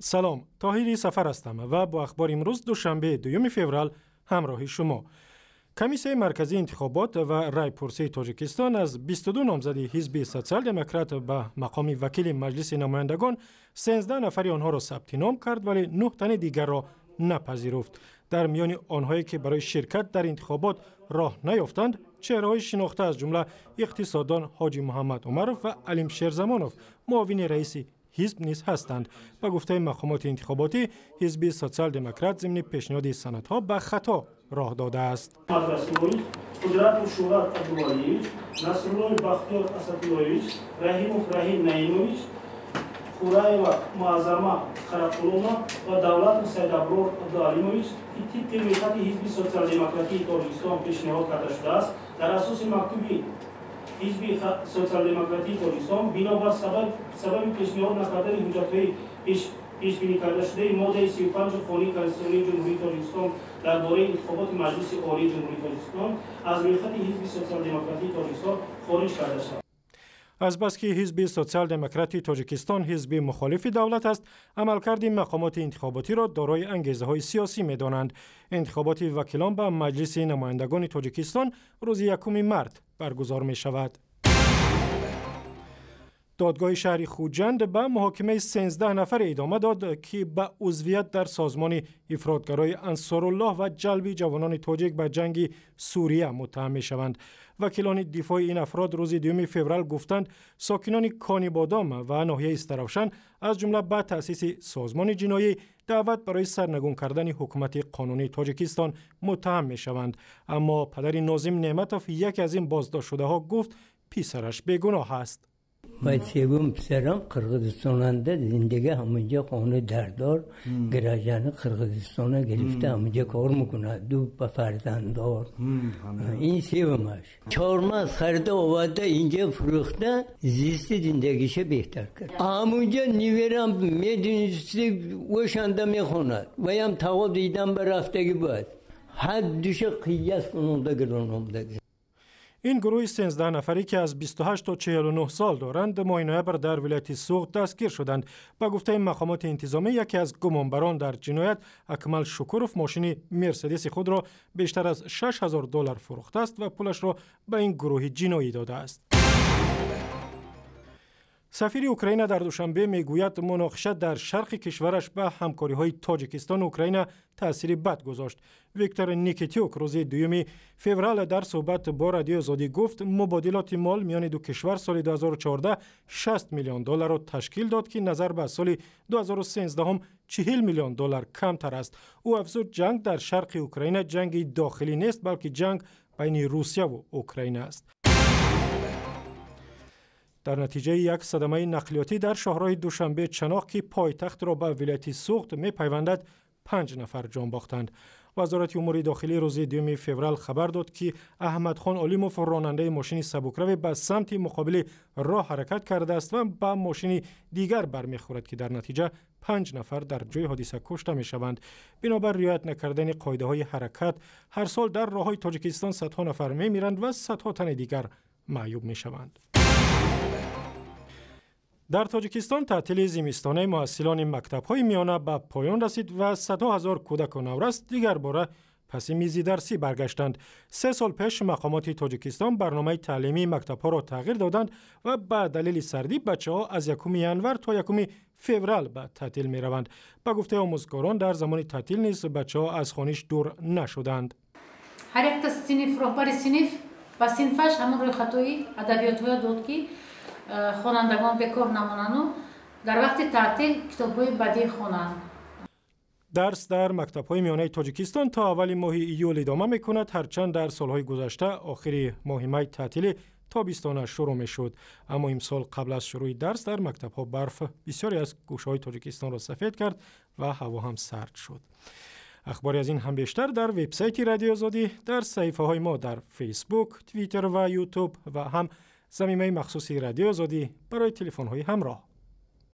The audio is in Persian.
سلام، طاهری سفر هستم و با اخبار امروز دوشنبه 2 فوریه همراه شما. کمیسیون مرکزی انتخابات و رایپرسی تاجیکستان از 22 نامزد حزب سوسیال دموکرات به مقام وکیل مجلس نمایندگان 13 نفر آنها را ثبت نام کرد ولی 9 تن دیگر را نپذیرفت. در میان آنهایی که برای شرکت در انتخابات راه نیافتند، چهره‌های شناخته از جمله اقتصاددان حاجی محمد عمرов و علیم شیرزمانov معاون رئیس حزب نیز هستند. با گفته مقامات انتخاباتی، حزب سوسیال دموکرات ضمن پیشنهاد سندها به خطا راه داده است. قدرت و شهرت عبدالولیویچ، نصرالله بختیار اسداللهویچ، رحیموف رحیم نعیمویچ، خورای و معظمه خرقولونا و دولت سید ابرار عبدالعلیمویچ که طبق میثاق حزب سوسیال دموکراتی تاجیکستان پیشنهاد کرده شده است. در اساس مکتوب حزب سوسیال دموکراتی تاجیکستان بنابر سبب پیشنهاد نکردن حجت‌های پیش بینی کرده شده ماده 35 قانون کنستیتوسیونی جمهوری تاجیکستان درباره انتخابات مجلس عالی جمهوری تاجیکستان از میثاق حزب سوسیال دموکراتی تاجیکستان خارج کرده شد. از بس که حزب سوسیال دموکراتی تاجیکستان حزب مخالف دولت است، عملکرد مقامات انتخاباتی را دارای انگیزه‌های سیاسی می‌دانند. انتخابات وکیلان به مجلس نمایندگان تاجیکستان روز 1 مارس برگزار می‌شود. دادگاه شهر خوجند به محاکمه 13 نفر ادامه داد که به عضویت در سازمان افراطگرای انصارالله و جلب جوانان تاجیک به جنگ سوریه متهم می‌شوند. وکیلان دفاع این افراد روز 2 فوریه گفتند ساکنان کانی بادام و ناحیه استراوشن از جمله به تأسیس سازمان جنایی دعوت برای سرنگون کردن حکومت قانونی تاجیکستان متهم می‌شوند. اما پدر ناظم نعمتوف یکی از این بازداشت شده ها گفت پسرش بیگناه است. و سوم پسرم قرغیزستاننده زندگی همونجا خانه دردار گراجان قرغیزستان گرفته همونجا کار میکنه، 2 فرزنددار. این سومش 4 ماه از خرید آورده اینجا فروخته زیست زندگیشه بهتر کرد. همونجا نیورم میدونستی وشنده میخوند و هم توا دیدم به رفتگی باید حد دوشه قیاس کنونده گرانمده. این گروه 13 نفری که از 28 تا 49 سال دارند ماه نوامبر در ولایت سوغد دستگیر شدند. با گفته مقامات انتظامی یکی از گمانبران در جنایت اکمل شکروف ماشین مرسدس خود را بیشتر از $6,000 فروخته است و پولش را به این گروه جنایی داده است. سفیر اوکراین در دوشنبه میگوید مناقشه در شرق کشورش به همکاری‌های تاجیکستان و اوکراین تأثیر بد گذاشت. ویکتور نیکیتیوک روز 2 فوریه در صحبت با رادیو آزادی گفت مبادلات مال میان دو کشور سال 2014 $60 میلیون را تشکیل داد که نظر به سال 2013 هم $40 میلیون کمتر است. او افزود جنگ در شرق اوکراین جنگ داخلی نیست بلکه جنگ بین روسیه و اوکراین است. در نتیجه یک صدمه نقلیاتی در شهرهای دوشنبه چناق که پایتخت را به ولایت سوغد می‌پیوندد 5 نفر جان باختند. وزارت امور داخلی روز 2 فوریه خبر داد که احمد خان علیموف راننده ماشین سبکرو به سمت مقابل راه حرکت کرده است و به ماشین دیگر برمیخورد که در نتیجه 5 نفر در جای حادثه کشته میشوند. بنابر رعایت نکردن قاعده‌های حرکت هر سال در راه‌های تاجیکستان صدها نفر میمیرند و صدها تن دیگر معیوب میشوند. در تاجیکستان تعطیل زمستانه محصلان مکتب‌های میانه به پایان رسید و صدها هزار کودک و نورس دیگر باره پس میز درسی برگشتند. 3 سال پیش مقامات تاجیکستان برنامه تعلیمی مکتب‌ها را تغییر دادند و به دلیل سردی بچه‌ها از 1 ینور تا 1 فوریه به تعطیل می‌روند. به گفته آموزگاران در زمان تعطیل نیز بچه‌ها از خانش دور نشدند. هر یک صنف راهبر صنف و صنفش همون روی خطایی ادبیات‌های داد که خوانندگان بکار نمانند و در وقت تعطیل کتاب‌های بدیع خوانند. درس در مکتب‌های میانه تاجیکستان تا اول ماه ایول ادامه می‌کند، هرچند در سال‌های گذشته آخر ماه می تعطیل تابستان شروع می‌شد. اما امسال قبل از شروع درس در مکتب‌ها برف بسیاری از گوشه‌های تاجیکستان را سفید کرد و هوا هم سرد شد. اخباری از این هم بیشتر در وبسایت رادیو آزادی، در صفحه‌های ما در فیسبوک، توییتر و یوتیوب و هم صمیمه مخصوصی رادیو آزادی برای تلفن‌های همراه.